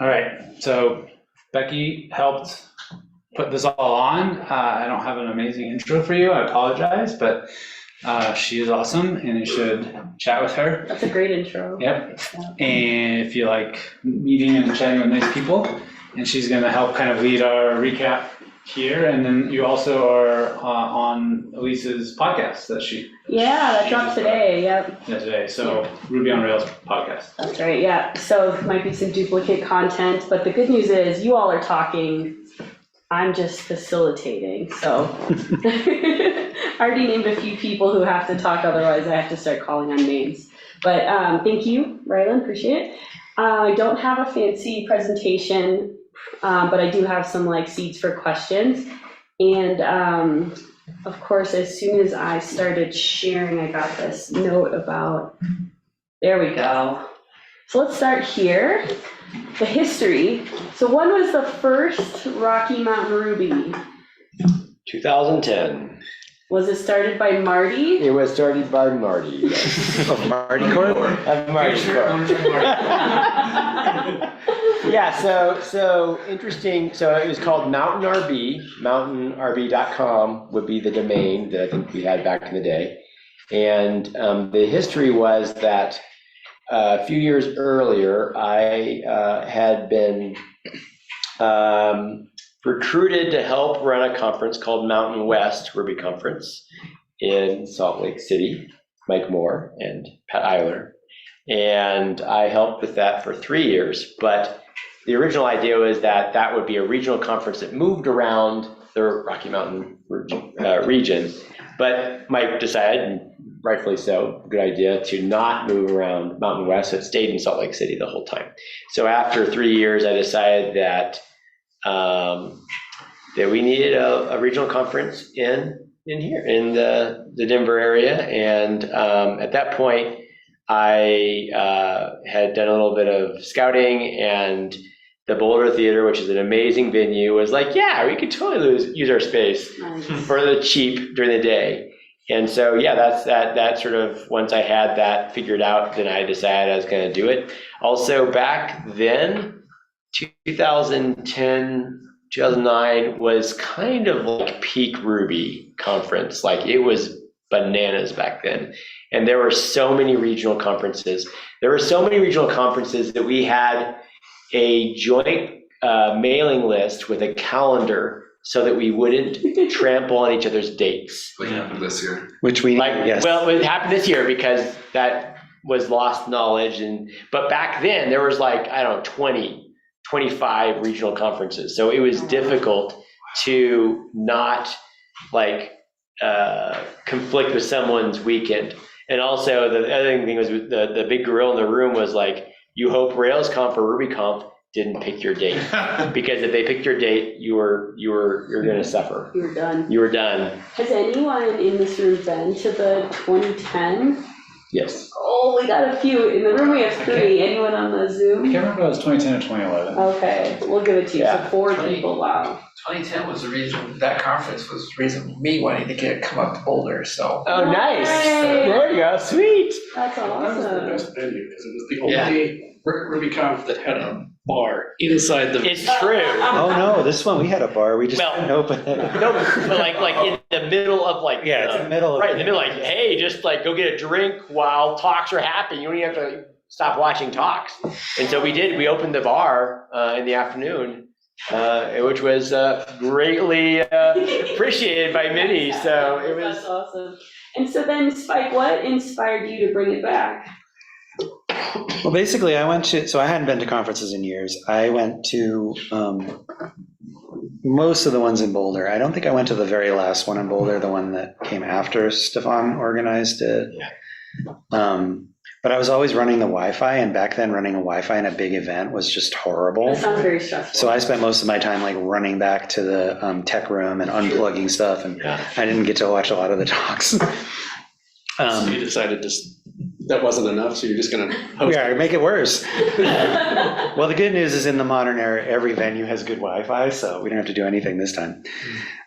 All right, so Becky helped put this all on. I don't have an amazing intro for you, I apologize, but she is awesome and you should chat with her. That's a great intro. Yep, and if you like meeting and chatting with nice people, and she's gonna help kind of lead our recap here, and then you also are on Elise's podcast that that dropped today. Yep. Yeah, today. So Ruby on Rails podcast. That's right. Yeah. So might be some duplicate content, but the good news is you all are talking. I'm just facilitating. So I already named a few people who have to talk. Otherwise, I have to start calling on names. But thank you, Rylan. Appreciate it. I don't have a fancy presentation. But I do have some seeds for questions. And of course, as soon as I started sharing, I got this note about, there we go. So let's start here. The history. So when was the first Rocky Mountain Ruby? 2010. Was it started by Marty? It was started by Marty. Yes. Of Marty Corp? Of Marty Corp. Yeah, so interesting. So it was called Mountain RV. MountainRV.com would be the domain that I think we had back in the day. And the history was that a few years earlier, I had been recruited to help run a conference called Mountain West Ruby Conference in Salt Lake City, Mike Moore and Pat Eiler. And I helped with that for 3 years. But the original idea was that that would be a regional conference that moved around the Rocky Mountain region. But Mike decided, and rightfully so, good idea, to not move around Mountain West. So it stayed in Salt Lake City the whole time. So after 3 years, I decided that that we needed a regional conference in here in the Denver area. And at that point, I had done a little bit of scouting, and the Boulder Theater, which is an amazing venue, was like, yeah, we could totally use our space for the cheap during the day. And so, yeah, that sort of, once I had that figured out, then I decided I was going to do it. Also, back then, 2010, 2009 was kind of like peak Ruby conference. Like, it was bananas back then. And there were so many regional conferences. There were so many regional conferences that we had a joint mailing list with a calendar so that we wouldn't trample on each other's dates. What happened this year? Which we, yes. Well, it happened this year because that was lost knowledge. But back then there was 20, 25 regional conferences. So it was difficult to not conflict with someone's weekend. And also the other thing was the big gorilla in the room was you hope RailsConf or RubyConf didn't pick your date, because if they picked your date, you're going to suffer. You were done. You were done. Has anyone in this room been to the 2010? Yes. Oh, we got a few. In the room we have 3. Anyone on the Zoom? I can't remember if it was 2010 or 2011. Okay, we'll give it to you. Yeah. So 4 people, wow. 2010 was the reason, that conference was the reason me wanting to come up to Boulder, so. Oh, nice. Yay. There you go. Sweet. That's That was the awesome. best venue because it was the only RubyConf that had a bar inside the. It's true. oh no, this one, we had a bar, we just Well, couldn't open it. No, but like in the middle of Yeah, it's in the middle of. right in the middle, hey, just go get a drink while talks are happening. You don't even have to stop watching talks. And so we did. We opened the bar in the afternoon, which was greatly appreciated by many. So it was. That's awesome. And so then, Spike, what inspired you to bring it back? Well, basically, so I hadn't been to conferences in years. I went to most of the ones in Boulder. I don't think I went to the very last one in Boulder, the one that came after Stefan organized it. But I was always running the Wi-Fi, and back then running a Wi-Fi in a big event was just horrible. That sounds very stressful. So I spent most of my time running back to the tech room and unplugging stuff, and I didn't get to watch a lot of the talks. So you decided that wasn't enough, so you're just going to host. Yeah, make it worse. Well, the good news is in the modern era, every venue has good Wi-Fi, so we don't have to do anything this time.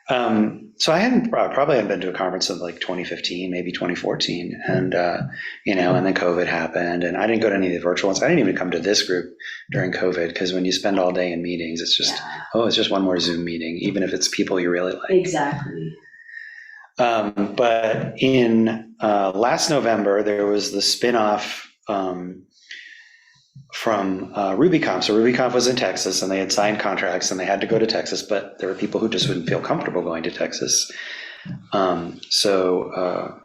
So I hadn't probably hadn't been to a conference in like 2015, maybe 2014, and and then COVID happened, and I didn't go to any of the virtual ones. I didn't even come to this group during COVID because when you spend all day in meetings, it's just it's just one more Zoom meeting, even if it's people you really like. Exactly. But in last November, there was the spinoff from RubyConf. So RubyConf was in Texas, and they had signed contracts, and they had to go to Texas, but there were people who just wouldn't feel comfortable going to Texas. So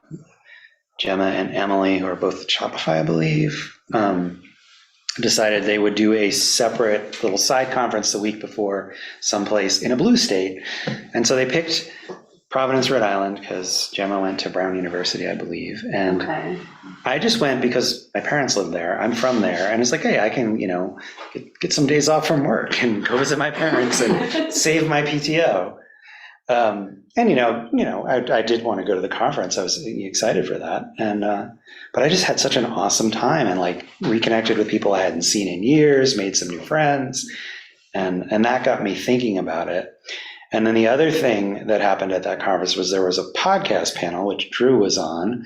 Gemma and Emily, who are both at Shopify, I believe, decided they would do a separate little side conference the week before someplace in a blue state. And so they picked Providence, Rhode Island, because Gemma went to Brown University, I believe. And Okay. I just went because my parents live there. I'm from there. And it's like, hey, I can, get some days off from work and go visit my parents and save my PTO. I did want to go to the conference. I was excited for that. And, but I just had such an awesome time and like reconnected with people I hadn't seen in years, made some new friends. And that got me thinking about it. And then the other thing that happened at that conference was there was a podcast panel, which Drew was on,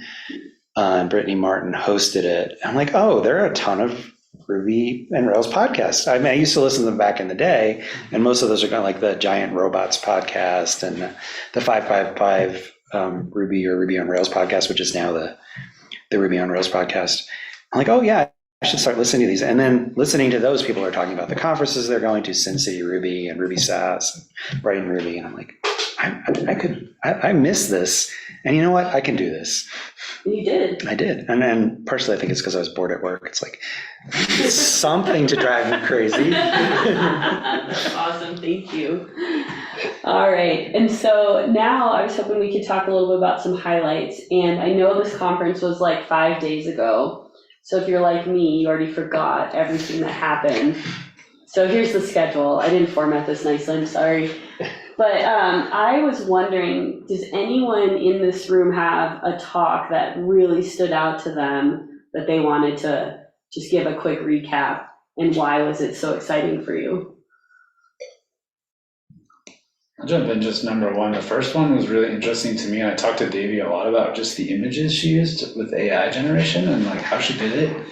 and Brittany Martin hosted it. And I'm like, oh, there are a ton of Ruby and Rails podcasts. I mean, I used to listen to them back in the day, and most of those are kind of like the Giant Robots podcast and the 555 Ruby or Ruby on Rails podcast, which is now the Ruby on Rails podcast. I'm like, oh yeah, I should start listening to these. And then listening to those people are talking about the conferences they're going to, Sin City Ruby and Ruby SaaS, and Brighton Ruby. And I'm like, I miss this. And you know what? I can do this. You did. I did. And then partially I think it's because I was bored at work. It's like something to drive me crazy. That's awesome. Thank you. All right. And so now I was hoping we could talk a little bit about some highlights. And I know this conference was like 5 days ago. So if you're like me, you already forgot everything that happened. So here's the schedule. I didn't format this nicely, I'm sorry. But I was wondering, does anyone in this room have a talk that really stood out to them that they wanted to just give a quick recap? And why was it so exciting for you? I'll jump in just number one. The first one was really interesting to me, and I talked to Davey a lot about just the images she used with AI generation and like how she did it.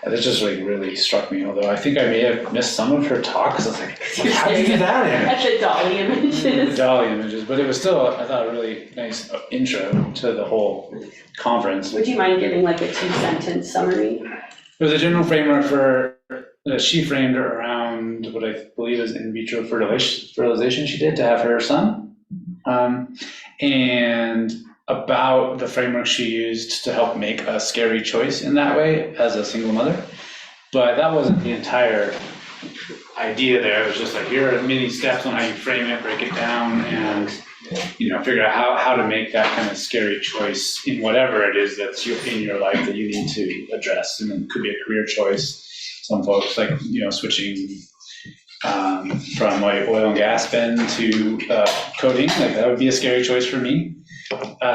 That just like really struck me, although I think I may have missed some of her talk because I was like, how did you do that At the Dolly in? The images. Dolly images, but it was still, I thought, a really nice intro to the whole conference. Would you mind giving like a 2-sentence summary? It was a general framework for that she framed around what I believe is in vitro fertilization she did to have her son, and about the framework she used to help make a scary choice in that way as a single mother. But that wasn't the entire idea there. It was just like, here are many steps on how you frame it, break it down, and figure out how to make that kind of scary choice in whatever it is that's in your life that you need to address. And it could be a career choice. Some folks like, switching from like oil and gas spend to coding, like that would be a scary choice for me.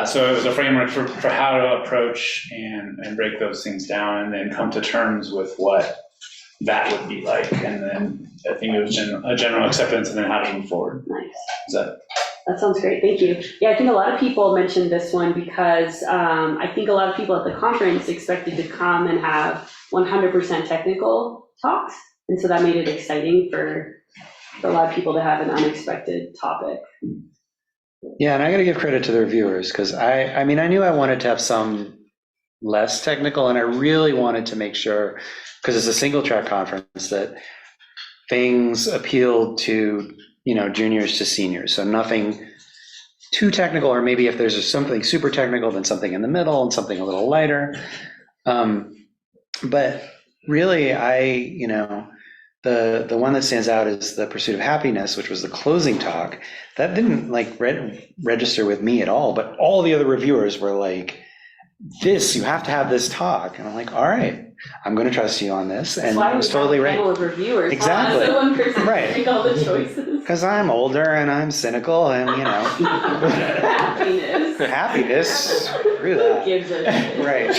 So it was a framework for how to approach and break those things down and then come to terms with what that would be like. And then I think it was a general acceptance and then how to move forward. Nice. That sounds great. Thank you. Yeah, I think a lot of people mentioned this one because I think a lot of people at the conference expected to come and have 100% technical talks. And so that made it exciting for a lot of people to have an unexpected topic. Yeah, and I got to give credit to the reviewers because I knew I wanted to have some less technical, and I really wanted to make sure, because it's a single track conference, that things appealed to juniors to seniors. So nothing too technical, or maybe if there's something super technical, then something in the middle and something a little lighter. But really, the one that stands out is the Pursuit of Happiness, which was the closing talk. That didn't register with me at all, but all the other reviewers were like, you have to have this talk. And I'm like, all right, I'm going to trust you on this. And I was totally right. Panel of reviewers. Exactly. So one person right. make all the choices. Because I'm older and I'm cynical and, happiness. Screw that. Who gives it? Right.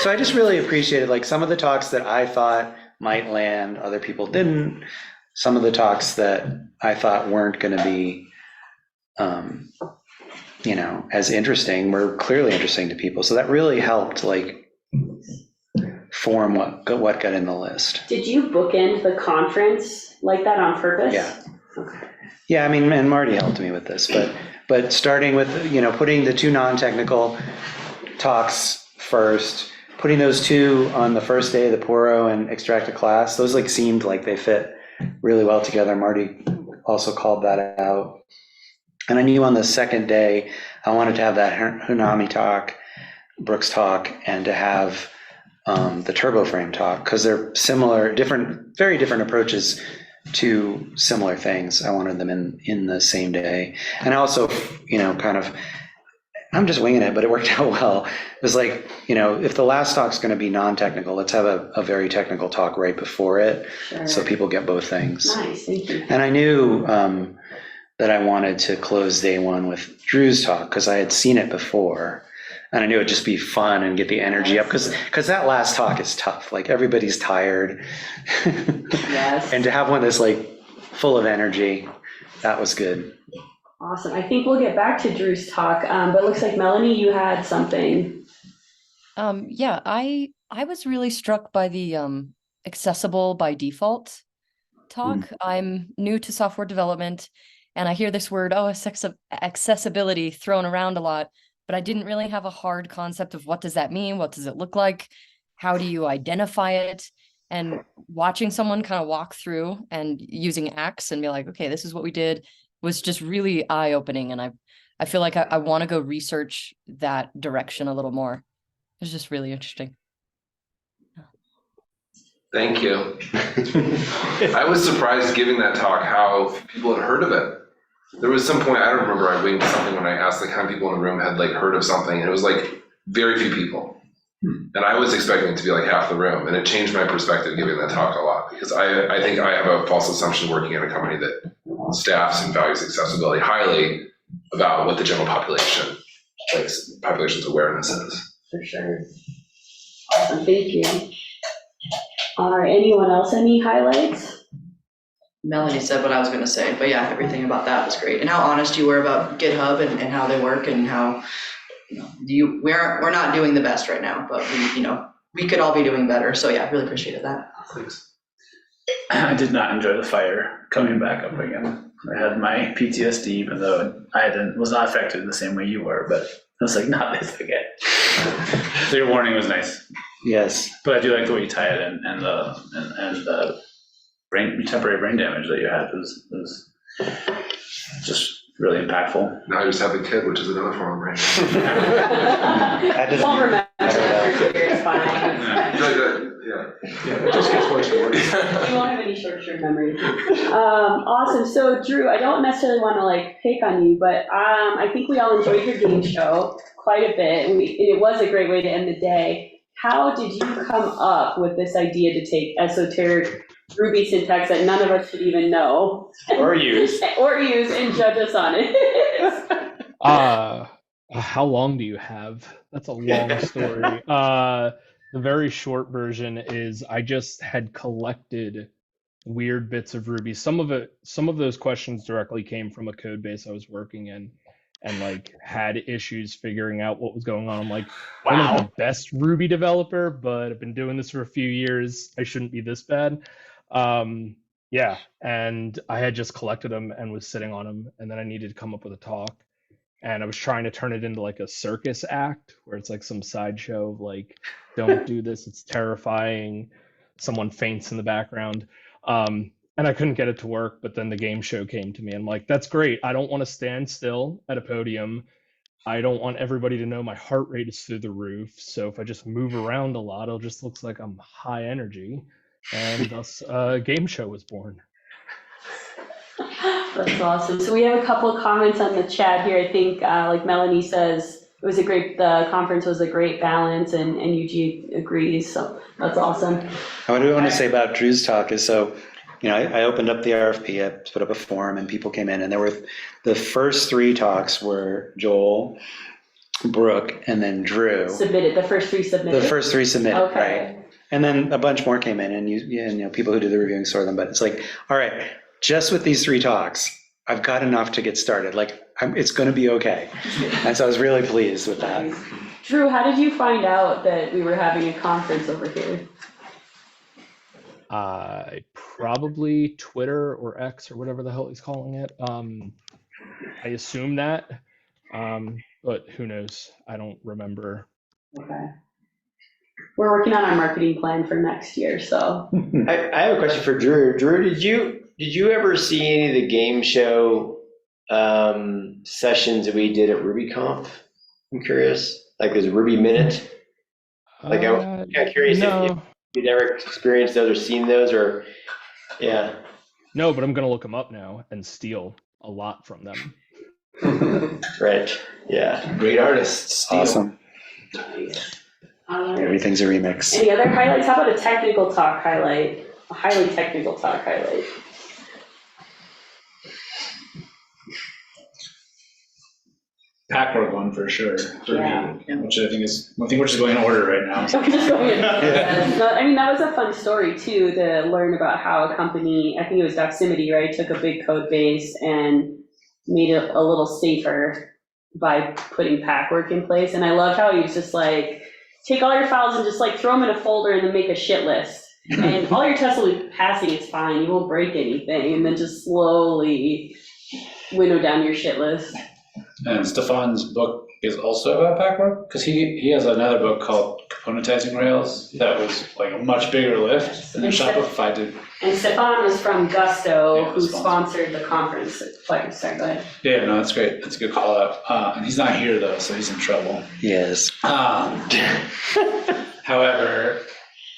So I just really appreciated some of the talks that I thought might land, other people didn't. Some of the talks that I thought weren't going to be you know, as interesting, were clearly interesting to people. So that really helped like form what got in the list. Did you bookend the conference like that on purpose? Yeah. Okay. Yeah, I mean, and Marty helped me with this, but starting with, you know, putting the two non-technical talks first, putting those two on the first day, the Poro and Extracted Class, those like seemed like they fit really well together. Marty also called that out. And I knew on the second day, I wanted to have that Hanami talk, Brooks talk, and to have the TurboFrame talk, because they're similar, different, very different approaches to similar things. I wanted them in the same day. And also, you know, kind of, I'm just winging it, but it worked out well. It was like, you know, if the last talk's going to be non-technical, let's have a very technical talk right before it, Sure. so people get both things. Nice, thank you. And I knew that I wanted to close day one with Drew's talk, because I had seen it before. And I knew it'd just be fun and get the energy up, because that last talk is tough. Like, everybody's tired. Yes. And to have one that's like full of energy, that was good. Awesome. I think we'll get back to Drew's talk, but it looks like Melanie, you had something. Yeah, I was really struck by the accessible by default talk. I'm new to software development, and I hear this word, accessibility, thrown around a lot, but I didn't really have a hard concept of what does that mean? What does it look like? How do you identify it? And watching someone kind of walk through and using Axe and be like, okay, this is what we did, was just really eye-opening. And I feel like I want to go research that direction a little more. It's just really interesting. Thank you. I was surprised giving that talk how people had heard of it. There was some point, I don't remember, I winged something when I asked like how many people in the room had like heard of something, and it was like very few people. And I was expecting it to be like half the room, and it changed my perspective giving that talk a lot, because I think I have a false assumption working in a company that staffs and values accessibility highly about what the general population, like population's awareness is. For sure. Awesome, thank you. All right, anyone else, any highlights? Melanie said what I was gonna say, but yeah, everything about that was great. And how honest you were about GitHub and how they work, and how, you know, we're not doing the best right now, but we could all be doing better. So yeah, I really appreciated that. Thanks. I did not enjoy the fire coming back up again. I had my PTSD, even though was not affected the same way you were, but I was like, not this again. So your warning was nice. Yes. But I do like the way you tie it in, and the temporary brain damage that you had was just really impactful. Now I just have a kid, which is another form of brain. Won't remember. It's fine. Yeah, it just gets worse and worse. You won't have any short-term memory. Awesome. So Drew, I don't necessarily want to like pick on you, but I think we all enjoyed your game show quite a bit. And it was a great way to end the day. How did you come up with this idea to take esoteric Ruby syntax that none of us should even know Or use. and judge us on it? How long do you have? That's a long story. The very short version is I just had collected weird bits of Ruby. Some of those questions directly came from a code base I was working in, and like had issues figuring out what was going on. I'm like, I'm not the best Ruby developer, but I've been doing this for a few years. I shouldn't be this bad. Yeah, and I had just collected them and was sitting on them, and then I needed to come up with a talk. And I was trying to turn it into like a circus act where it's like some sideshow of like, don't do this, it's terrifying. Someone faints in the background. And I couldn't get it to work, but then the game show came to me. I'm like, that's great. I don't want to stand still at a podium. I don't want everybody to know my heart rate is through the roof. So if I just move around a lot, it just looks like I'm high energy. And thus a game show was born. That's awesome. So we have a couple of comments on the chat here. I think like Melanie says, the conference was a great balance, and Eugene agrees. So that's awesome. What I want to say about Drew's talk is, so, you know, I opened up the RFP, I put up a forum, and people came in, and there were the first three talks were Joel, Brooke, and then Drew. Submitted, the first three submitted? The first three submitted, Okay. right? And then a bunch more came in, and you know, people who do the reviewing saw them, but it's like, all right, just with these three talks, I've got enough to get started. Like, it's going to be okay. And so I was really pleased with that. Drew, how did you find out that we were having a conference over here? Probably Twitter or X or whatever the hell he's calling it. I assume that, but who knows? I don't remember. Okay. We're working on our marketing plan for next year, so. I have a question for Drew. Drew, did you ever see any of the game show sessions that we did at RubyConf? I'm curious. Like there's a Ruby Minute. Like I'm kind of curious if you'd ever experienced those or seen those or, yeah. No, but I'm gonna look them up now and steal a lot from them. Right. Yeah. Great artists. Awesome. Alright. Everything's a remix. Any other highlights? How about a technical talk highlight? A highly technical talk highlight. Packwork one for sure, for Yeah. me, which I think we're just going in order right now. I'm just going in. No, I mean, that was a fun story too, to learn about how a company, I think it was Doximity, right, took a big code base and made it a little safer by putting Packwork in place. And I love how he was just like, take all your files and just like throw them in a folder and then make a shit list. And all your tests will be passing, it's fine, you won't break anything. And then just slowly winnow down your shit list. And Stefan's book is also about Packwork, because he has another book called Componentizing Rails that was like a much bigger lift, and then Shopify did. And Stefan was from Gusto, Yeah, who sponsor. sponsored the conference. Sorry, go ahead. Yeah, no, that's great. That's a good call out. And he's not here though, so he's in trouble. Yes. However,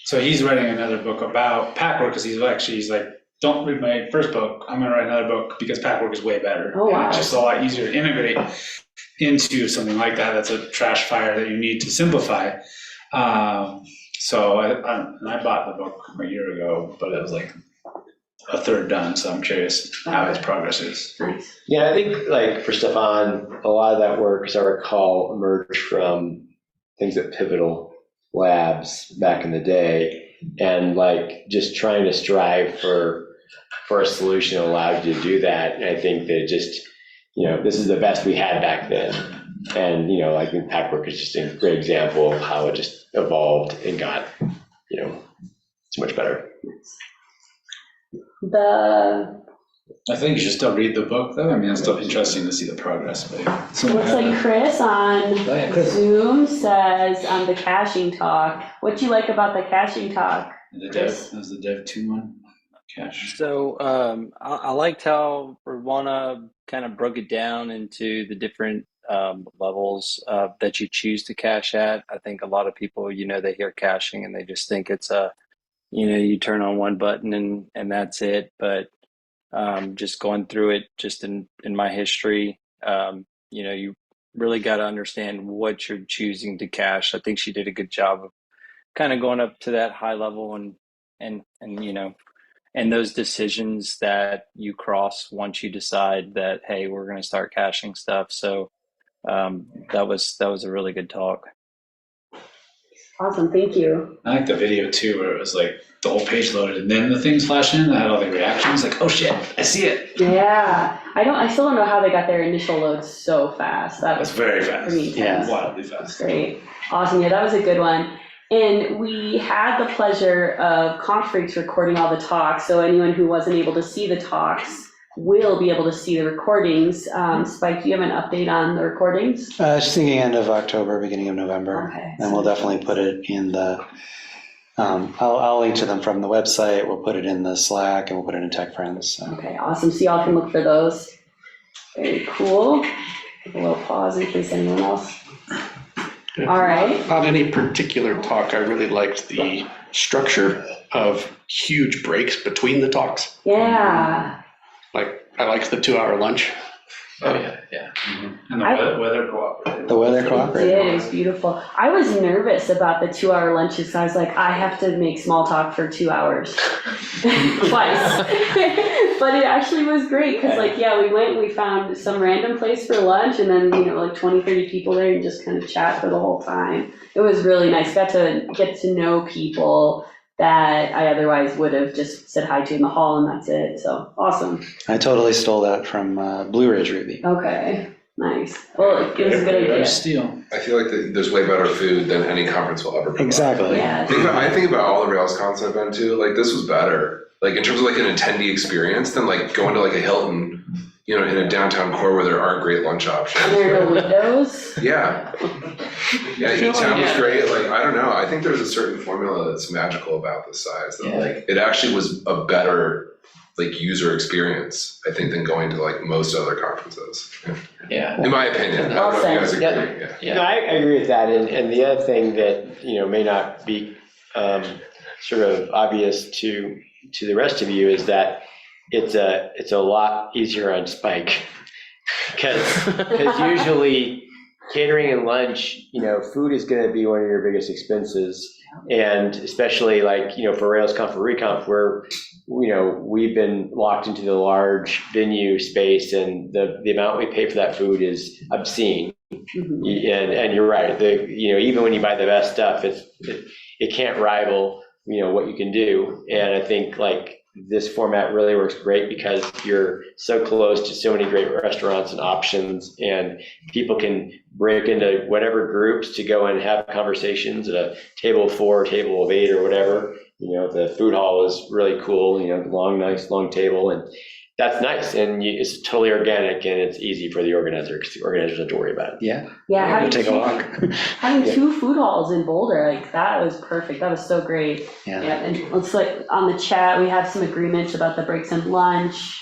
so he's writing another book about Packwork because he's like, don't read my first book. I'm going to write another book because Packwork is way better. Oh, wow. And it's just a lot easier to integrate into something like that. That's a trash fire that you need to simplify. So I bought the book a year ago, but it was like a third done. So I'm curious how his progress is. Nice. Yeah, I think like for Stefan, a lot of that work, as I recall, emerged from things at Pivotal Labs back in the day, and like just trying to strive for a solution that allowed you to do that. And I think that just, this is the best we had back then. And, I think Packwork is just a great example of how it just evolved and got, so much better. I think you should still read the book though. I mean, it's still interesting to see the progress. But Looks like Chris on Chris. Zoom says the caching talk. What do you like about the caching talk? The dev, that was the dev 2 one. Cache. So I liked how Rwana kind of broke it down into the different levels that you choose to cache at. I think a lot of people, they hear caching and they just think it's you turn on one button and that's it. But just going through it, just in my history, you really got to understand what you're choosing to cache. I think she did a good job of kind of going up to that high level and those decisions that you cross once you decide that, hey, we're going to start caching stuff. So that was a really good talk. Awesome, thank you. I like the video too, where it was like the whole page loaded and then the things flashed in. I had all the reactions, like, oh shit, I see it. Yeah, I still don't know how they got their initial loads so fast. That That's was very fast. pretty intense. Wildly fast. Great, awesome. Yeah, that was a good one. And we had the pleasure of Conference recording all the talks, so anyone who wasn't able to see the talks will be able to see the recordings. Spike, do you have an update on the recordings? Just thinking end of October, beginning of November. Okay. And we'll definitely put it in the, I'll link to them from the website. We'll put it in the Slack and we'll put it in Tech Friends. So. Okay, awesome. So y'all can look for those. Very cool. Give a little pause in case anyone else. All right. Not any particular talk. I really liked the structure of huge breaks between the talks. Yeah. Like, I liked the 2-hour lunch. Oh yeah, yeah. And the weather cooperative. The weather It cooperative. did, it was beautiful. I was nervous about the 2-hour lunches. I was like, I have to make small talk for 2 hours. Twice. But it actually was great because we went and we found some random place for lunch and then, 20, 30 people there and just kind of chat for the whole time. It was really nice. Got to get to know people, that I otherwise would have just said hi to in the hall and that's it. So awesome. I totally stole that from Blue Ridge Ruby. Okay, nice. Well, it was a good idea. Steal. I feel like there's way better food than any conference will ever provide. Exactly. Yeah. I think about all the Rails cons I've been to, like this was better. Like in terms of like an attendee experience than like going to like a Hilton, in a downtown core where there aren't great lunch options. And there are no windows. Yeah. Yeah, E-Town was great. Like, I don't know. I think there's a certain formula that's magical about this size that like, it actually was a better like user experience, I think, than going to like most other conferences. Yeah. In my opinion. I don't know if you guys agree. Yeah. No, I agree with that. And the other thing that, may not be sort of obvious to the rest of you is that it's a lot easier on Spike. Because usually catering and lunch, food is going to be one of your biggest expenses. And especially like, for RailsConf or RubyConf, where, we've been locked into the large venue space and the amount we pay for that food is obscene. Mhm. And you're right. Even when you buy the best stuff, it can't rival, what you can do. And I think like this format really works great because you're so close to so many great restaurants and options, and people can break into whatever groups to go and have conversations at a table of 4, table of 8 or whatever. The food hall is really cool, nice long table, and that's nice. And it's totally organic and it's easy for the organizer because the organizers don't have to worry about it. Yeah. Yeah, having Take a walk. having 2 food halls in Boulder, like that was perfect. That was so great. Yeah. Yeah, and it's like on the chat, we have some agreements about the breaks and lunch.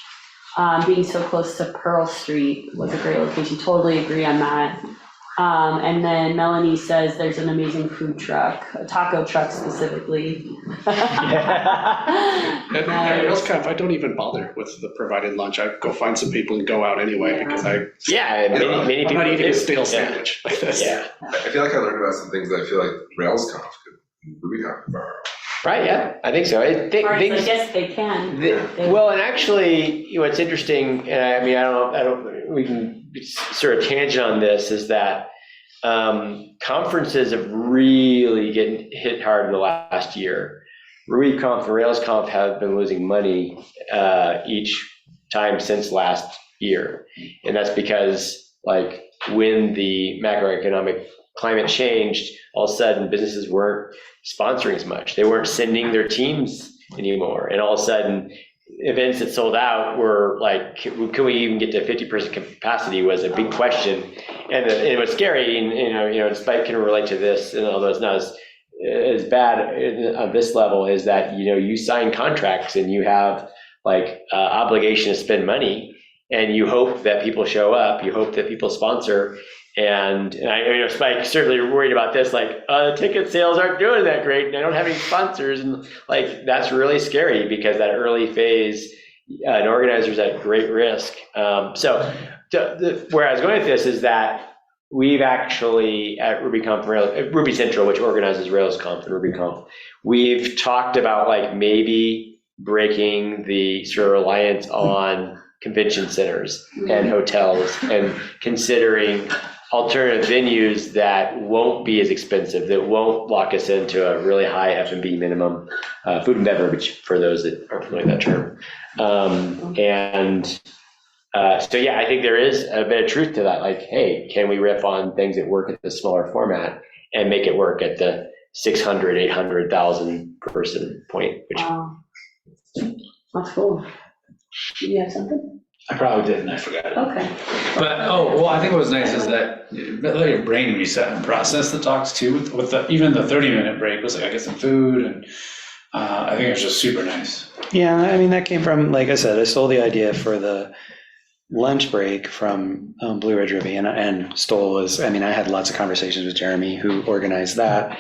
Being so close to Pearl Street was a great location. Totally agree on that. And then Melanie says there's an amazing food truck, a taco truck specifically. At RailsConf, I don't even bother with the provided lunch. I go find some people and go out anyway because Many I'm people not eating do. a stale Yeah. sandwich like this. Yeah. I feel like I learned about some things that I feel like RailsConf could RubyConf borrow. Right, yeah, I think so. Or I guess they can. Well, and actually, what's interesting, and I don't know, we can sort of tangent on this, is that conferences have really getting hit hard in the last year. RubyConf and RailsConf have been losing money each time since last year. And that's because like when the macroeconomic climate changed, all of a sudden businesses weren't sponsoring as much. They weren't sending their teams anymore. And all of a sudden events that sold out were like, can we even get to 50% capacity was a big question. And it was scary, and Spike can relate to this, and although it's not as bad on this level, is that, you sign contracts and you have like obligation to spend money, and you hope that people show up, you hope that people sponsor. And I Spike certainly worried about this, like ticket sales aren't doing that great and I don't have any sponsors, and like that's really scary because that early phase, an organizer's at great risk. So where I was going with this is that we've actually at RubyConf, Ruby Central, which organizes RailsConf and RubyConf, we've talked about like maybe breaking the sort of reliance on convention centers and hotels and considering alternative venues that won't be as expensive, that won't lock us into a really high F&B minimum, food and beverage for those that aren't familiar with that term. So yeah, I think there is a bit of truth to that. Like, hey, can we riff on things that work at the smaller format and make it work at the 600, 800,000 person point? Wow. That's cool. Do you have something? I probably did and I forgot it. Okay. But, I think what was nice is that let your brain reset and process the talks too. With even the 30-minute break was like, I get some food, and I think it was just super nice. Yeah, I mean, that came from, like I said, I stole the idea for the lunch break from Blue Ridge Ruby, and stole was, I had lots of conversations with Jeremy, who organized that.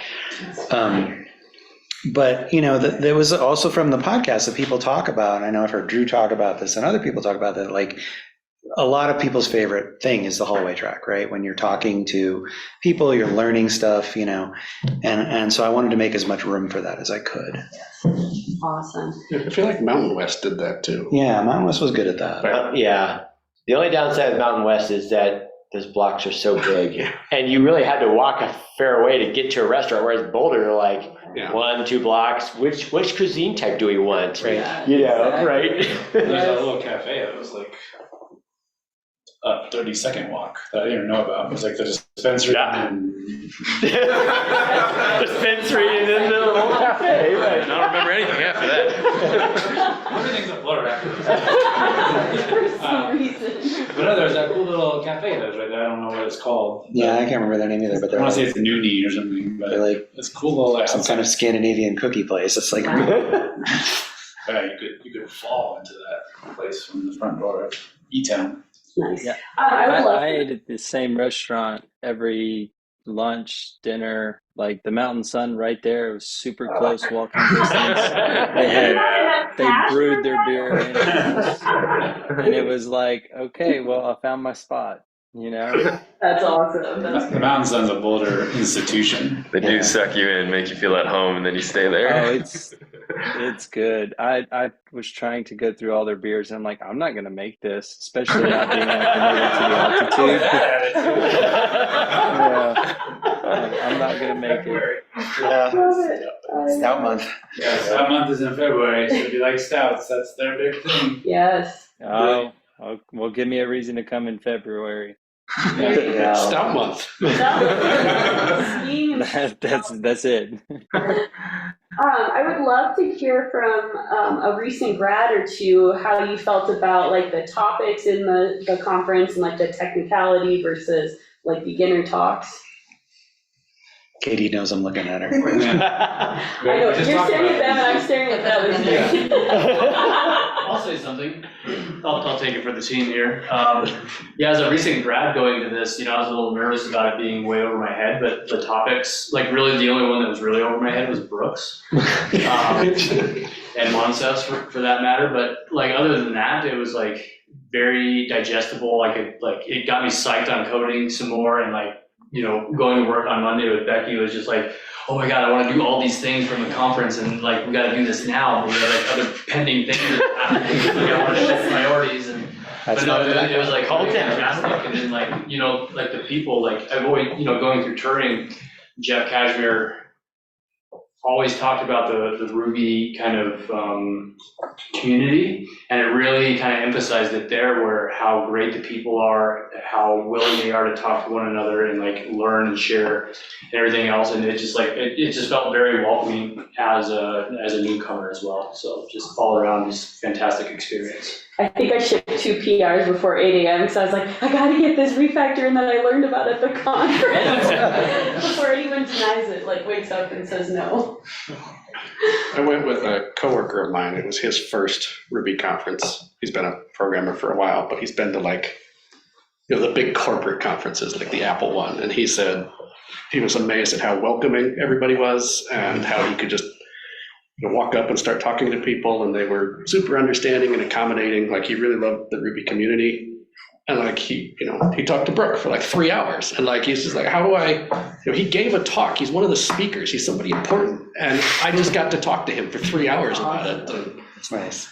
But, there was also from the podcast that people talk about, and I know I've heard Drew talk about this and other people talk about that, like a lot of people's favorite thing is the hallway track, right? When you're talking to people, you're learning stuff, and so I wanted to make as much room for that as I could. Awesome. I feel like Mountain West did that too. Yeah, Mountain West was good at that. Yeah. The only downside of Mountain West is that those blocks are so big, and you really had to walk a fair way to get to a restaurant, whereas Boulder, like, Yeah. 1-2 blocks. Which cuisine type do we want? Yeah, You know, exactly. right? There's that little cafe that was like a 30-second walk that I didn't even know about. It was like the dispensary. Yeah. And Dispensary and then the little cafe, right? I don't remember anything after that. everything's a blur after this. For some reason. But no, there's that cool little cafe that was right there. I don't know what it's called. Yeah, I can't remember their name either, but I they're want to say like, it's Noonie or something, but they're like it's a cool little like, some kind of Scandinavian cookie place. It's like, Yeah, you could fall into that place from the front door of E-Town. Nice. Yeah. I would love I ate at the same restaurant every lunch, dinner, like the Mountain Sun right there. It was super close walking distance. They brewed their beer in it. And it was like, okay, well, I found my spot, you know? That's awesome. That's The Mountain Sun's a Boulder institution. They do Yeah. suck you in, make you feel at home, and then you stay there. Oh, it's good. I was trying to go through all their beers, and I'm like, I'm not going to make this, especially not being acclimated to the altitude. Yeah. I'm not going to make it. yeah, love it. stout month. Yeah, Stout Month is in February, so if you like stouts, that's their big thing. Yes. Oh, well, give me a reason to come in February. There you go. Stout month. Skiing and That's it. I would love to hear from a recent grad or two how you felt about like the topics in the conference and like the technicality versus like beginner talks. Katie knows I'm looking at her. I know, you're staring at them and I'm staring at them. I'll say something. I'll take it for the team here. Yeah, as a recent grad going to this, I was a little nervous about it being way over my head, but the topics, like really the only one that was really over my head was Brooks. And Moncefs for that matter. But like other than that, it was like very digestible. It got me psyched on coding some more, and going to work on Monday with Becky was just like, oh my God, I want to do all these things from the conference, and like we got to do this now. We have like other pending things that happen. I want to shift priorities, and That's but no, not it was like all fantastic. And then like the people, like I've always going through touring, Jeff Cashmere always talked about the Ruby kind of community, and it really kind of emphasized it there, where how great the people are, how willing they are to talk to one another and like learn and share and everything else. And it just it just felt very welcoming as a newcomer as well. So just all around, just fantastic experience. I think I shipped 2 PRs before 8 a.m. because I was like, I gotta get this refactor in that I learned about at the conference before anyone denies it, like wakes up and says no. I went with a coworker of mine. It was his first Ruby conference. He's been a programmer for a while, but he's been to the big corporate conferences like the Apple one. And he said he was amazed at how welcoming everybody was and how he could just walk up and start talking to people, and they were super understanding and accommodating. Like he really loved the Ruby community. And like he talked to Brooke for like 3 hours, and like he's just like, how do I? He gave a talk. He's one of the speakers. He's somebody important, and I just got to talk to him for 3 hours about it. And That's nice.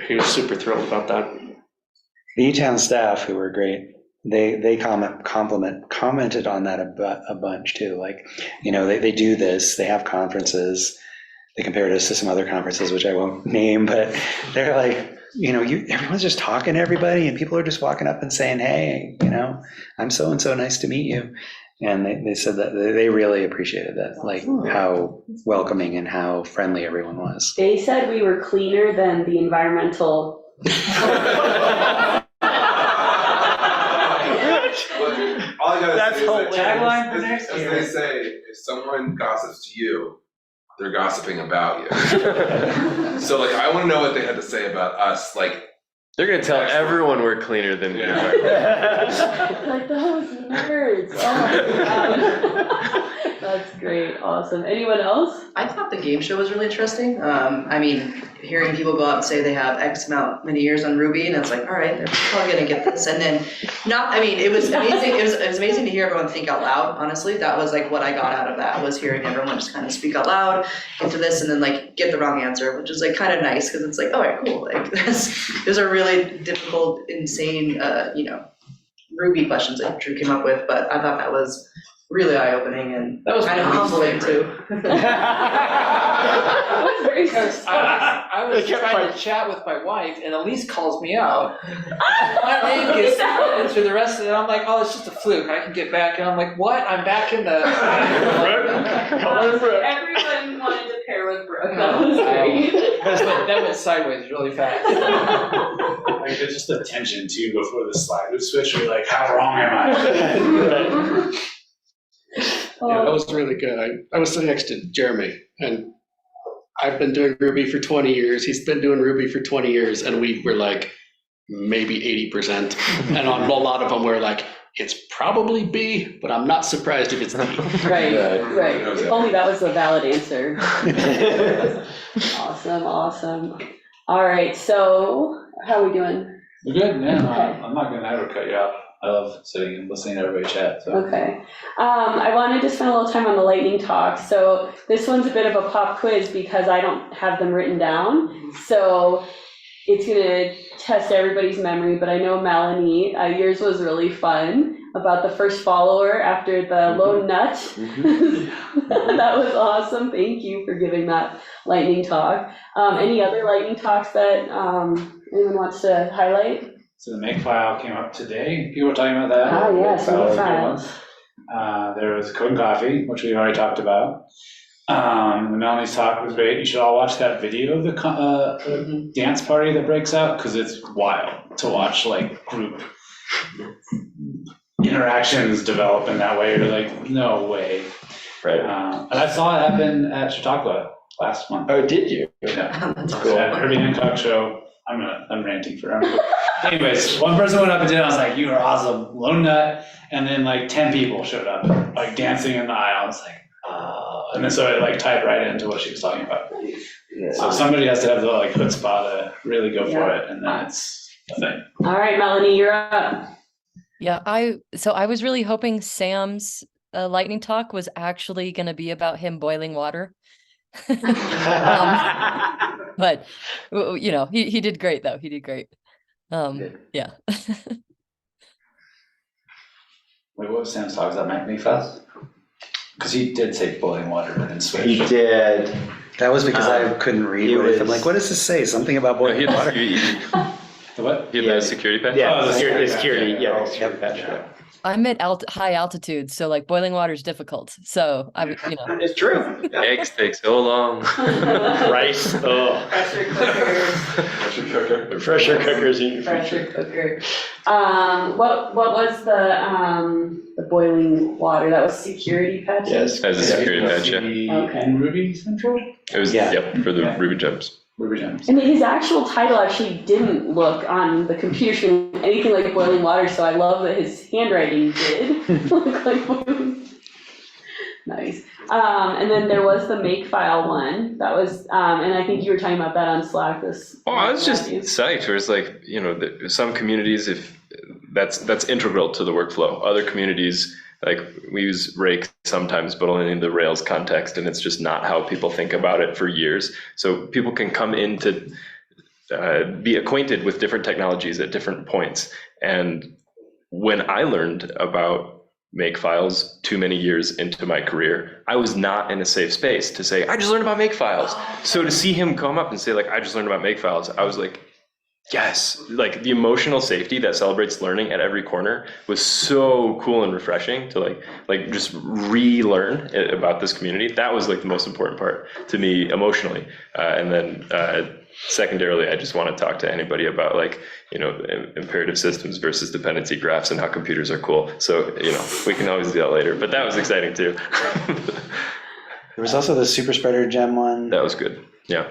he was super thrilled about that. The E-Town staff, who were great, they commented on that a bunch too. Like, they do this, they have conferences, they compared us to some other conferences, which I won't name, but they're like, everyone's just talking to everybody, and people are just walking up and saying, hey, I'm so-and-so, nice to meet you. And they said that they really appreciated that, like how welcoming and how friendly everyone was. They said we were cleaner than the environmental. All I gotta say is that Tagline for next as year. they say, if someone gossips to you, they're gossiping about you. So I want to know what they had to say about us. They're going to tell everyone we're cleaner than we are. Like those nerds. Oh my God. That's great. Awesome. Anyone else? I thought the game show was really interesting. Hearing people go out and say they have X many years on Ruby, and it's like, all right, they're probably gonna get this. And then it was amazing. It was amazing to hear everyone think out loud. Honestly, that was like what I got out of that, was hearing everyone just kind of speak out loud into this, and then like get the wrong answer, which is like kind of nice, because it's like, all right, cool. Like those are really difficult, insane, Ruby questions that Drew came up with. But I thought that was really eye-opening and That was kind of my least humbling favorite. too. That was very Because I was trying to chat with my wife, and Elise calls me out. My name gets through the rest of it. I'm like, oh, it's just a fluke. I can get back. And I'm like, what? I'm back in the. Everyone wanted to pair with Brooke. That was great. That went sideways really fast. Like, there's just a tension too before the slide would switch. You're like, how wrong am I? Yeah, that was really good. I was sitting next to Jeremy, and I've been doing Ruby for 20 years. He's been doing Ruby for 20 years, and we were like maybe 80%. And on a lot of them, we're like, it's probably B, but I'm not surprised if it's D. Right. If only that was a valid answer. Awesome. All right, so how are we doing? We're good, yeah. Okay. I'm not gonna ever cut you off. I love sitting and listening to everybody chat, so. Okay. I wanted to spend a little time on the lightning talk. So this one's a bit of a pop quiz because I don't have them written down. So it's gonna test everybody's memory, but I know Melanie, yours was really fun about the first follower after the lone nut. That was awesome. Thank you for giving that lightning talk. Any other lightning talks that anyone wants to highlight? So the Makefile came up today. People were talking about that. Ah, yes, Makefile was a good Makefiles. one. There was Code and Coffee, which we already talked about. Melanie's talk was great. You should all watch that video of the dance party that breaks out, because it's wild to watch, like, group interactions develop in that way. You're like, no way. Right. And I saw it happen at Chautauqua last month. Oh, did you? Yeah. That's At Herbie Hancock show. I'm ranting forever. Anyways, one person went up and did it. I was like, you are awesome, lone nut. And then like 10 people showed up, like dancing in the aisle. I was like, oh. And then so it like tied right into what she was talking about. So somebody has to have the like chutzpah to really go for it, and then it's a thing. All right, Melanie, you're up. Yeah, I was really hoping Sam's lightning talk was actually going to be about him boiling water. But you know, he did great though. He did great. Yeah. Wait, what was Sam's talk? Was that Makefile? Because he did say boiling water and then switch. He did. That was because I couldn't read it it. I'm was- like, what does this say? Something about boiling water? The what? He had the security patch? Yeah, Oh, the security, security patch. yeah, security patch. Yeah. I'm at high altitude, so like boiling water is difficult. So I, you know, It's true. Eggs take so long. Rice, oh, Pressure cookers. pressure cookers in your Pressure future. cooker. What was the boiling water? That was security patches? Yes. As a security patch, yeah. Okay. In Ruby Central? It was, Yeah. yep, for the Yeah. Ruby Gems. Ruby Gems. And his actual title actually didn't look on the computer screen anything like boiling water, so I love that his handwriting did look like boiling. Nice. And then there was the Makefile one. That was, and I think you were talking about that on Slack this. Oh, I was just Matthew. psyched, where it's like, you know, some communities, if that's integral to the workflow. Other communities, like we use Rake sometimes, but only in the Rails context, and it's just not how people think about it for years. So people can come in to be acquainted with different technologies at different points. And when I learned about Makefiles too many years into my career, I was not in a safe space to say, I just learned about Makefiles. So to see him come up and say, like, I just learned about Makefiles, I was like, yes, like the emotional safety that celebrates learning at every corner was so cool and refreshing to like just relearn about this community. That was like the most important part to me emotionally. And then secondarily, I just want to talk to anybody about like, you know, imperative systems versus dependency graphs and how computers are cool. So, you know, we can always do that later, but that was exciting too. There was also the super spreader gem one. That was good. Yeah.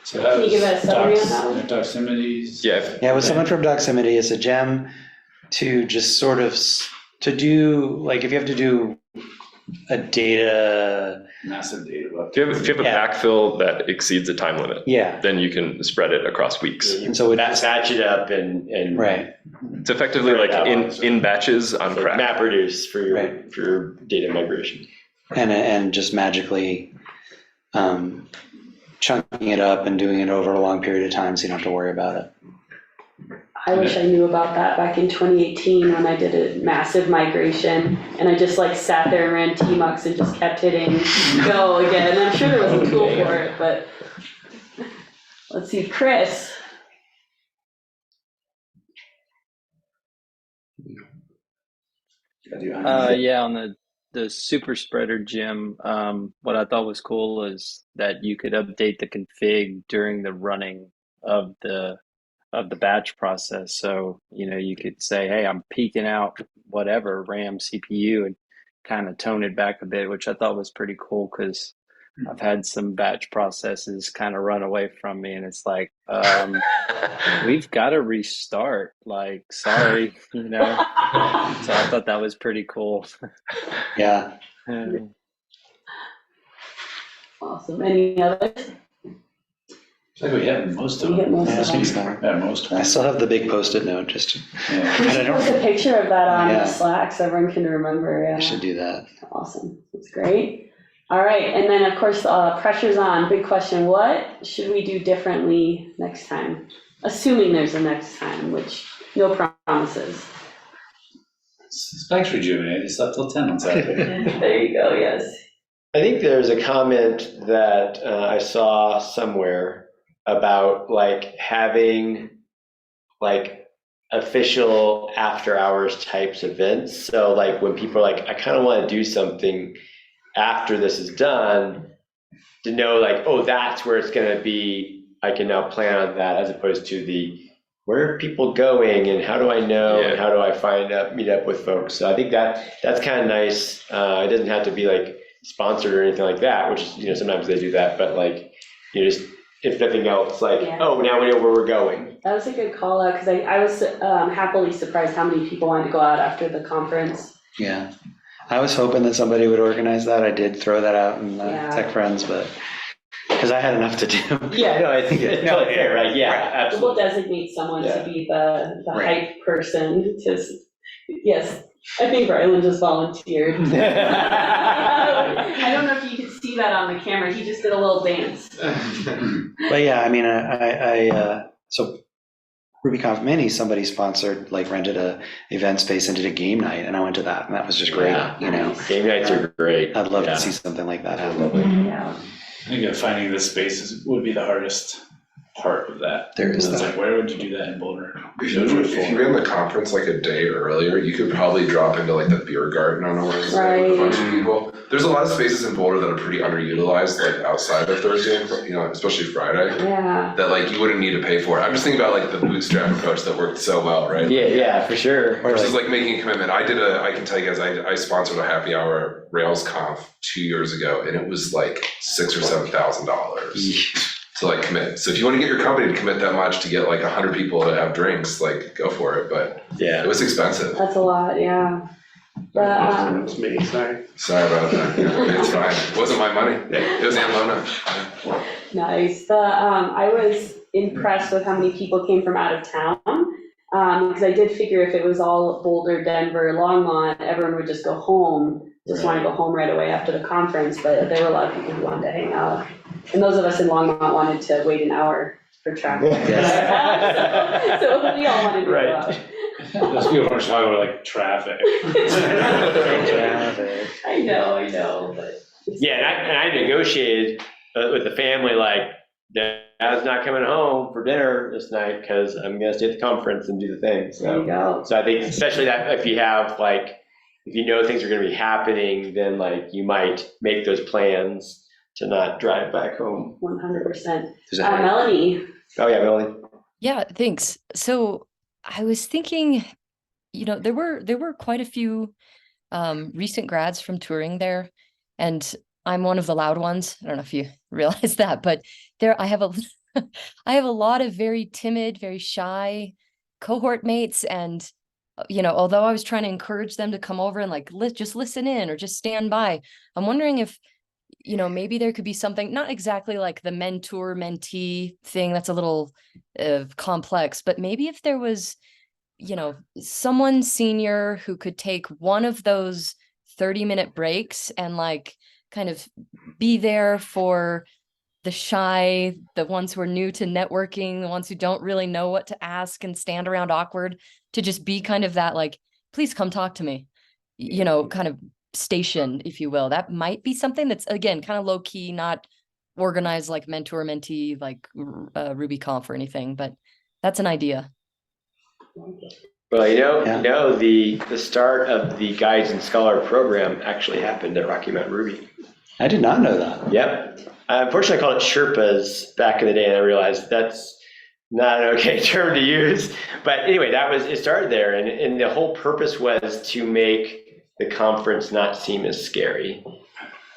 So that Can you give was us a summary on that one? Doximities. Yeah. Yeah, it was someone from Doximity. It's a gem to just sort of to do, like if you have to do a data. Massive data book. If you have a Yeah. backfill that exceeds a time limit, Yeah. then you can spread it across weeks. And so it Batch it up and right. It's effectively like in batches on crack. map reduce for your Right. for your data migration. And just magically chunking it up and doing it over a long period of time so you don't have to worry about it. I wish I knew about that back in 2018 when I did a massive migration and I just like sat there and ran Tmux and just kept hitting go again. And I'm sure there was a tool for it, but let's see, Chris. Yeah, on the super spreader gym, what I thought was cool is that you could update the config during the running of the batch process. So, you could say, hey, I'm peaking out whatever RAM CPU and kind of tone it back a bit, which I thought was pretty cool because I've had some batch processes kind of run away from me and it's like, we've got to restart, like, sorry, So I thought that was pretty cool. Yeah. Awesome. Any others? I think we hit most of We hit them. most Yeah, I of think them. so. Yeah, most. I still have the big Post-it note, just to, Yeah. We I should don't- post a picture of that on Yeah. Slack so everyone can remember. I Yeah. should do that. Awesome. That's great. All right. And then, of course, pressure's on. Big question. What should we do differently next time? Assuming there's a next time, which no promises. Spike's rejuvenated. He slept till 10 on Saturday. There you go. Yes. I think there's a comment that I saw somewhere about like having like official after hours types events. So like when people are like, I kind of want to do something after this is done, to know like, oh, that's where it's going to be. I can now plan on that, as opposed to the where are people going and how do I know and how do I meet up with folks. So I think that's kind of nice. It doesn't have to be like sponsored or anything like that, which is, sometimes they do that, but like, just if nothing else, like, Yeah. oh, now we know where we're going. That was a good call out because I was happily surprised how many people wanted to go out after the conference. Yeah. I was hoping that somebody would organize that. I did throw that out in Yeah. Tech Friends, but because I had enough to do. Yeah, no, I think it's totally fair, right? Yeah, We'll absolutely. designate someone Yeah. to be the Right. hype person. Yes, I think Rylan just volunteered. I don't know if you could see that on the camera. He just did a little dance. But yeah, I mean, so RubyConf Mini, somebody sponsored, like rented a event space and did a game night, and I went to that, and that was just great, Yeah. Game nights are great. I'd love Yeah. to see something like that happen. Yeah. I think finding the spaces would be the hardest part of that. There is It's that. like, where would you do that in Boulder? If you ran the conference like a day earlier, you could probably drop into like the beer garden on a Wednesday with a bunch of people. There's a lot of spaces in Boulder that are pretty underutilized, like outside of Thursday, and especially Friday, Yeah. that like you wouldn't need to pay for it. I'm just thinking about like the bootstrap approach that worked so well, right? Yeah, for sure. Versus like making a commitment. I can tell you guys, I sponsored a happy hour at RailsConf 2 years ago, and it was like $6,000 or $7,000 to like commit. So if you want to get your company to commit that much to get like 100 people to have drinks, like go for it. But Yeah. it was expensive. That's a lot, yeah. But, It's me, sorry. Sorry about that. It's fine. It wasn't my money. It was Amlona. nice. I was impressed with how many people came from out of town. Because I did figure if it was all Boulder, Denver, Longmont, everyone would just go home, want to go home right away after the conference, but there were a lot of people who wanted to hang out. And those of us in Longmont wanted to wait an hour for traffic. So we all wanted to go out. Those people from Chicago were like traffic. I know, but. Yeah, and I negotiated with the family, like, Dad's not coming home for dinner this night because I'm gonna stay at the conference and do the thing. There you go. So I think especially that if you have like, if you know things are gonna be happening, then like you might make those plans to not drive back home. 100%. Is that right? Melanie. Oh yeah, Melanie. Yeah, thanks. So I was thinking, there were quite a few recent grads from touring there, and I'm one of the loud ones. I don't know if you realize that, but I have a lot of very timid, very shy cohort mates, and although I was trying to encourage them to come over and like just listen in or just stand by, I'm wondering if maybe there could be something, not exactly like the mentor-mentee thing, that's a little complex, but maybe if there was, someone senior who could take one of those 30-minute breaks and like kind of be there for the shy, the ones who are new to networking, the ones who don't really know what to ask and stand around awkward, to just be kind of that, like, please come talk to me, kind of station, if you will. That might be something that's, again, kind of low key, not organized like mentor mentee, like RubyConf or anything, but that's an idea. Well, the start of the Guides and Scholar program actually happened at Rocky Mountain Ruby. I did not know that. Yep. Unfortunately, I called it Sherpas back in the day, and I realized that's not an okay term to use. But anyway, it started there, and the whole purpose was to make the conference not seem as scary.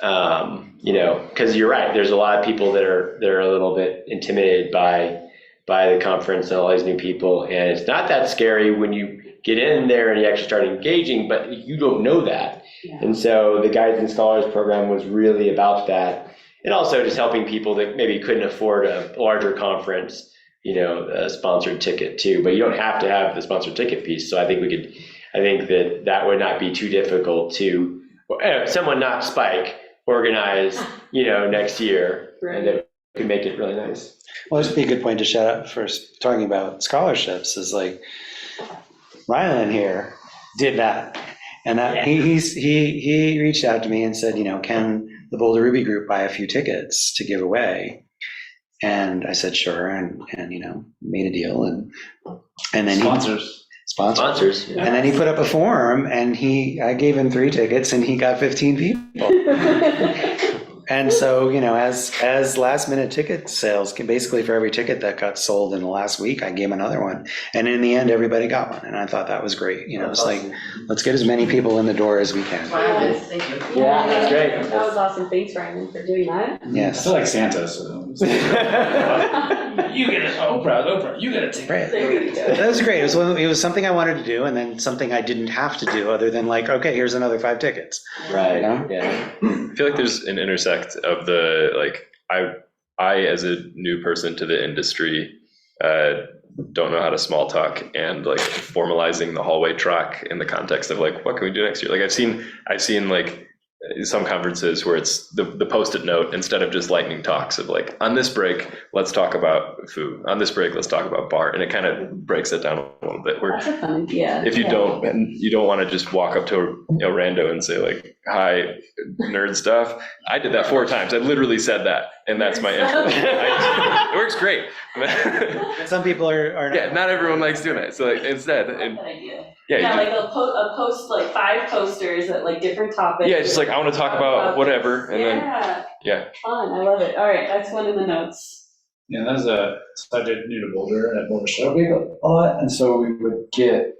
Because you're right, there's a lot of people that are a little bit intimidated by the conference and all these new people, and it's not that scary when you get in there and you actually start engaging, but you don't know that. Yeah. And so the Guides and Scholars program was really about that, and also just helping people that maybe couldn't afford a larger conference, a sponsored ticket too. But you don't have to have the sponsored ticket piece. So I think that would not be too difficult to someone not Spike organize, next year, Right. and that could make it really nice. Well, this would be a good point to shout out for talking about scholarships, is like Rylan here did that. And that he reached out to me and said, can the Boulder Ruby group buy a few tickets to give away? And I said, sure. And made a deal. And then Sponsors. Sponsors. And then he put up a form, and I gave him 3 tickets, and he got 15 people. And so, as last minute ticket sales, basically for every ticket that got sold in the last week, I gave him another one. And in the end, everybody got one. And I thought that was great. It's like, let's get as many people in the door as we can. Wow, thank you. Yeah, that's great. That was awesome. Thanks, Ryan, for doing that. I Yes. feel like Santa, so. You get it, Oprah, you get a ticket. Right. There we go. That was great. It was something I wanted to do, and then something I didn't have to do, other than like, okay, here's another 5 tickets. Right. Yeah. Yeah. I feel like there's an intersect of the, like, I as a new person to the industry, don't know how to small talk, and like formalizing the hallway track in the context of like, what can we do next year? Like I've seen like some conferences where it's the Post-it note instead of just lightning talks of like, on this break, let's talk about food. On this break, let's talk about bar. And it kind of breaks it down a little bit. Where That's a fun idea. if you don't want to just walk up to a rando and say like, hi, nerd stuff. I did that 4 times. I literally said that, and that's my intro. It works great. Some people are Yeah, not everyone likes doing that. So like, instead, I like that idea. yeah, Yeah, like a post, like 5 posters at like different topics. yeah, just like I want to talk about whatever, and then yeah. Fun, I love it. All right, that's one in the notes. Yeah, that was so I did New to Boulder at Boulder Show Week a lot, and so we would get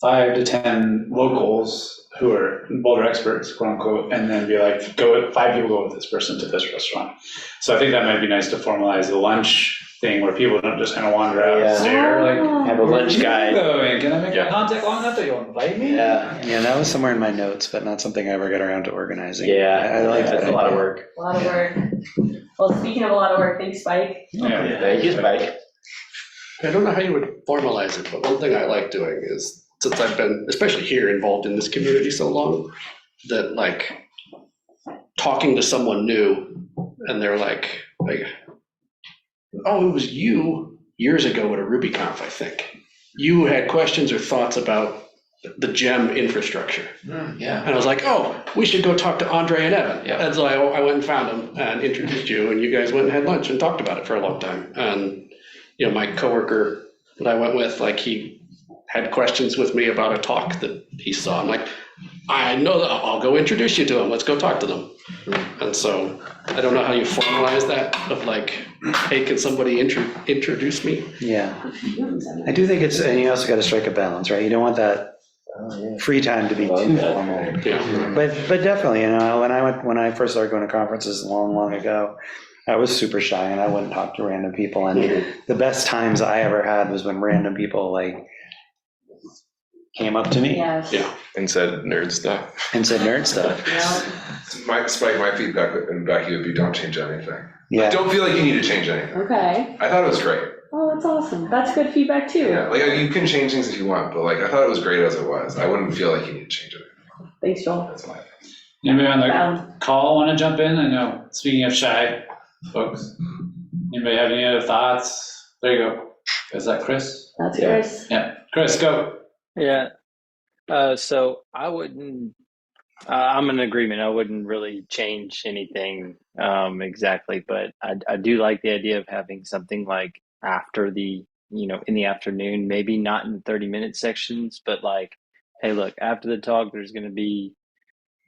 5 to 10 locals who are Boulder experts, quote unquote, and then be like, 5 people go with this person to this restaurant. So I think that might be nice to formalize the lunch thing where people don't just kind of wander out and stare, like, Have a lunch guide. Can I make eye contact long enough that you'll invite me? Yeah. Yeah, that was somewhere in my notes, but not something I ever got around to organizing. Yeah, I like that. that's a lot of work. A lot of work. Well, speaking of a lot of work, thanks, Spike. Yeah. Thank you, Spike. I don't know how you would formalize it, but one thing I like doing is, since I've been, especially here, involved in this community so long, that like talking to someone new and they're like, oh, it was you years ago at a RubyConf, I think. You had questions or thoughts about the GEM infrastructure. Yeah. And I was like, oh, we should go talk to Andre and Evan. Yeah. And so I went and found them and introduced you, and you guys went and had lunch and talked about it for a long time. And, my coworker that I went with, like, he had questions with me about a talk that he saw. I'm like, I know that, I'll go introduce you to them. Let's go talk to them. And so I don't know how you formalize that of like, hey, can somebody introduce me? Yeah. I do think and you also got to strike a balance, right? You don't want that free time to be too formal. Yeah. But definitely, when I first started going to conferences long ago, I was super shy and I wouldn't talk to random people. And the best times I ever had was when random people like came up to me Yes. Yeah. And said nerd stuff. and said nerd stuff. Yeah. Spike, my feedback and Becky would be, don't change anything. Yeah. Don't feel like you need to change anything. Okay. I thought it was great. Oh, that's awesome. That's good feedback too. Yeah, like you can change things if you want, but like I thought it was great as it was. I wouldn't feel like you need to change it. Thanks, Joel. That's my. Anybody on the Valid. call want to jump in? I know, speaking of shy, folks? Anybody have any other thoughts? There you go. Is that Chris? That's yours. Yeah, Chris, go. Yeah. So I wouldn't. I'm in agreement. I wouldn't really change anything exactly, but I do like the idea of having something like after the, in the afternoon, maybe not in 30-minute sections, but like, hey, look, after the talk, there's going to be,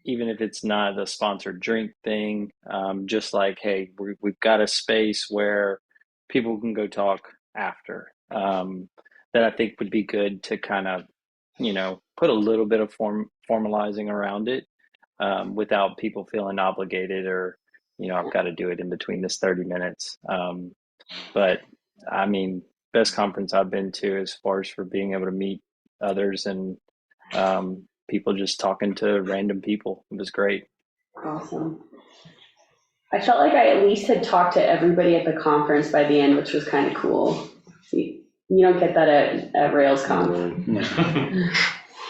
even if it's not a sponsored drink thing, just like, hey, we've got a space where people can go talk after. That I think would be good to kind of, put a little bit of formalizing around it without people feeling obligated or, I've got to do it in between this 30 minutes. But I mean, best conference I've been to as far as for being able to meet others and people just talking to random people. It was great. Awesome. I felt like I at least had talked to everybody at the conference by the end, which was kind of cool. You don't get that at RailsConf.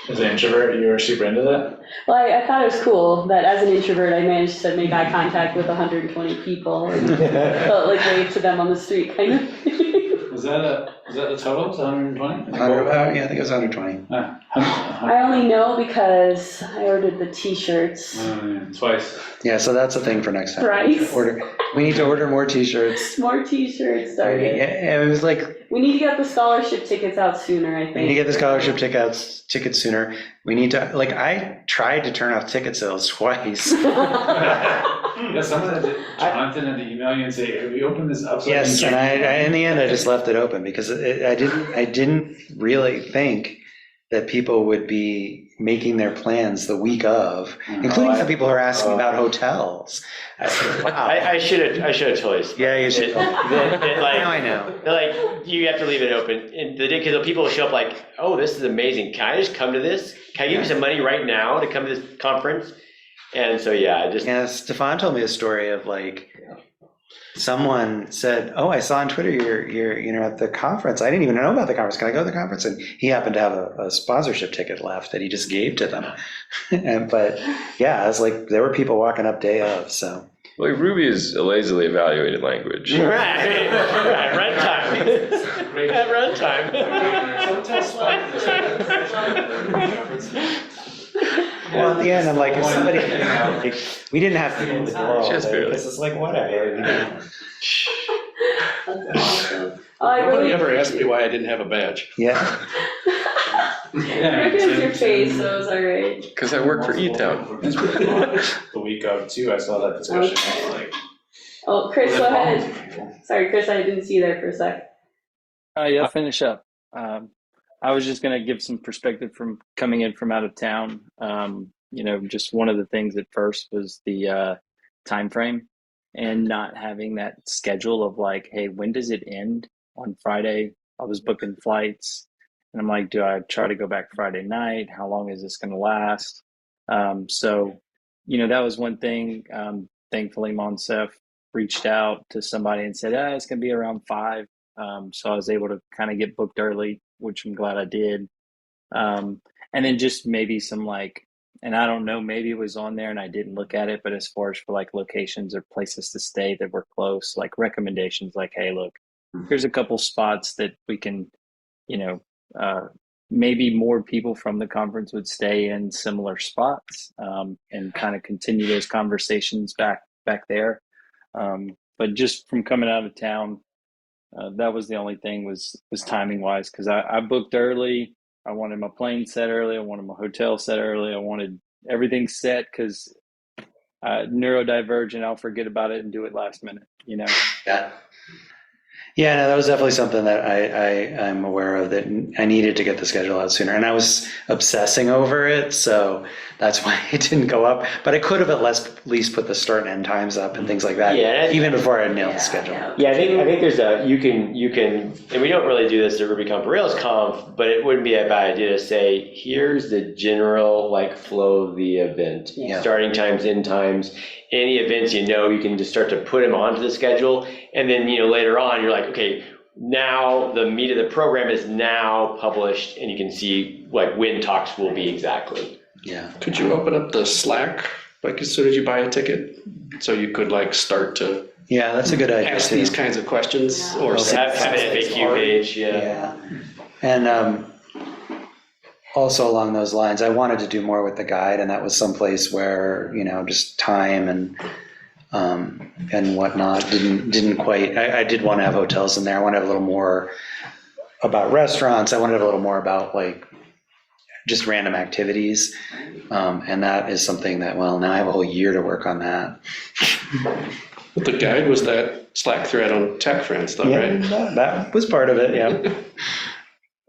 As an introvert, you were super into that? Well, I thought it was cool that as an introvert, I managed to make eye contact with 120 people and felt like wave to them on the street, kind of. Was that the total? Was it 120? Yeah, I think it was 120. I only know because I ordered the t-shirts. Twice. Yeah, so that's a thing for next time. Thrice. We need to order more t-shirts. More t-shirts started. Yeah, it was like, We need to get the scholarship tickets out sooner, I we need to think. get the scholarship tickets sooner. We need to, like, I tried to turn off ticket sales twice. Yeah, someone Jonathan had to email you and say, have you opened this up? So Yes, I and can I in the end, I just left it open because I didn't really think that people would be making their plans the week of, including some people who are asking about hotels. I should have told you. Yeah, you should. Now I know. Like, you have to leave it open. And because people will show up like, oh, this is amazing. Can I just come to this? Can I give you some money right now to come to this conference? And so, Yeah, Stefan told me a story of like, someone said, oh, I saw on Twitter you're at the conference. I didn't even know about the conference. Can I go to the conference? And he happened to have a sponsorship ticket left that he just gave to them. But yeah, it's like there were people walking up day of, so. Like Ruby is a lazily evaluated language. Right, runtime. At runtime. Well, at the end, I'm like, if somebody, we didn't have to go to the world. Just barely. Because it's like, whatever. That's awesome. Oh, I Nobody really ever asked me why I didn't have a badge. Yeah. I recognized your face, so it was all right. Because I work for E-Town. The week of too, I saw that discussion. I was like, Oh, Chris, go ahead. Sorry, Chris, I didn't see you there for a sec. Yeah, I'll finish up. I was just going to give some perspective from coming in from out of town. Just one of the things at first was the time frame and not having that schedule of like, hey, when does it end on Friday? I was booking flights and I'm like, do I try to go back Friday night? How long is this going to last? So that was one thing. Thankfully, Monsef reached out to somebody and said, it's going to be around 5. So I was able to kind of get booked early, which I'm glad I did. And then just maybe some like, and I don't know, maybe it was on there and I didn't look at it, but as far as for like locations or places to stay that were close, like recommendations, like, hey, look, here's a couple spots that we can, maybe more people from the conference would stay in similar spots and kind of continue those conversations back there. But just from coming out of town, that was the only thing was timing wise, because I booked early. I wanted my plane set early. I wanted my hotel set early. I wanted everything set because neurodivergent, I'll forget about it and do it last minute, Yeah, no, that was definitely something that I'm aware of, that I needed to get the schedule out sooner. And I was obsessing over it, so that's why it didn't go up. But I could have at least put the start and end times up and things like that, even before I nailed the schedule. Yeah, I think there's you can, and we don't really do this at RubyConf or RailsConf, but it wouldn't be a bad idea to say, here's the general flow of the event, starting times, end times. Any events you can just start to put them onto the schedule, and then later on you're like, okay, now the meat of the program is now published, and you can see when talks will be exactly. Yeah. Could you open up the Slack as soon as you buy a ticket, so you could start to Yeah, that's a good idea ask too. these kinds of questions or Yeah. set Have an things FAQ apart. page, yeah. Yeah. And also along those lines, I wanted to do more with the guide, and that was someplace where, just time and whatnot didn't quite, I did want to have hotels in there. I wanted a little more about restaurants. I wanted a little more about like just random activities. And that is something that, well, now I have a whole year to work on that. But the guide was that Slack thread on Tech Friends though, Yeah, right? that was part of it, yeah.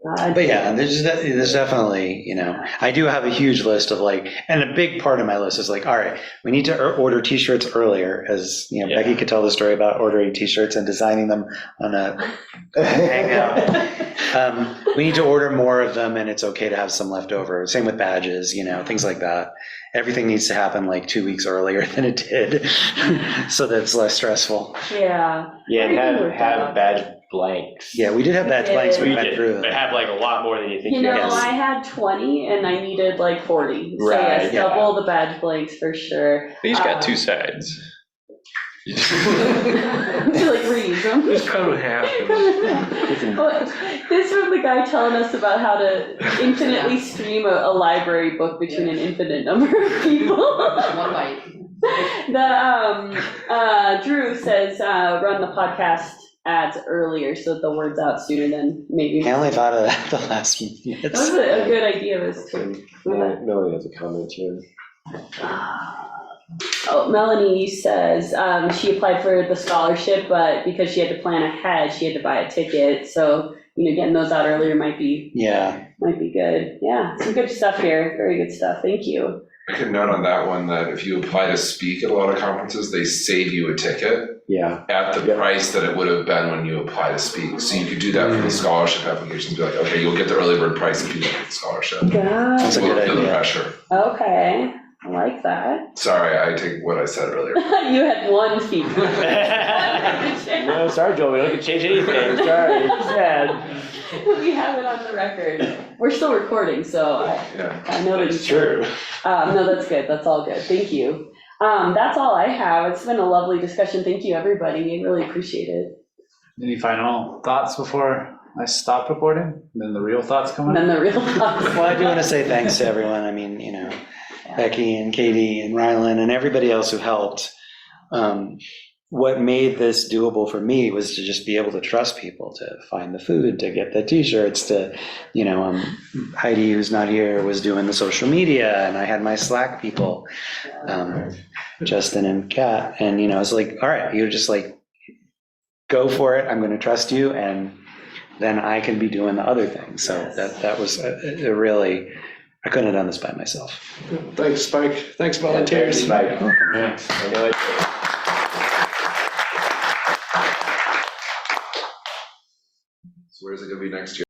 But yeah, there's definitely, I do have a huge list of like, and a big part of my list is like, all right, we need to order t-shirts earlier, as, Becky could tell the story about ordering t-shirts and designing them on a hangout. We need to order more of them, and it's okay to have some left over. Same with badges, things like that. Everything needs to happen like 2 weeks earlier than it did, so that it's less stressful. Yeah. Yeah, and Everything worked have out. badge blanks. Yeah, we did have badge blanks, we We went did, through them. but have like a lot more than you think. Yes. I had 20 and I needed like 40. So Right, yes, yeah. double the badge blanks for sure. But he's got two sides. To like reuse them. Just cut it in half. Well, this was the guy telling us about how to infinitely stream a library book between an infinite number of people. One bite. Drew says run the podcast ads earlier so that the word's out sooner than maybe. I only thought of that at the last That minute. was a good idea, was to. Melanie has a comment here. Oh, Melanie says she applied for the scholarship, but because she had to plan ahead, she had to buy a ticket. So, getting those out earlier might be good. Yeah, some good stuff here. Very good stuff. Thank you. I could note on that one that if you apply to speak at a lot of conferences, they save you a ticket Yeah. at the price that it would have been when you apply to speak. So you could do that for the scholarship applications, be like, okay, you'll get the early bird price if you get the scholarship. That's a You won't good feel the idea. pressure. Okay, I like that. Sorry, I take what I said earlier. You had one feedback. No, sorry, Joel, we don't get to change anything. Sorry, sad. We have it on the record. We're still recording, so Yeah. I know that It's you. true. No, that's good. That's all good. Thank you. That's all I have. It's been a lovely discussion. Thank you, everybody. I really appreciate it. Any final thoughts before I stop recording? And then the real thoughts come And in? then the real thoughts. Well, I do want to say thanks to everyone. I mean, Becky and Katie and Rylan and everybody else who helped. What made this doable for me was to just be able to trust people, to find the food, to get the t-shirts, to, Heidi, who's not here, was doing the social media, and I had my Slack people, Justin and Kat, and, it's like, all right, you're just like, go for it, I'm going to trust you, and then I can be doing the other things. So that was a really, I couldn't have done this by myself. Thanks, Spike. Thanks, volunteers. Spike. I know it. So where's it gonna be next year?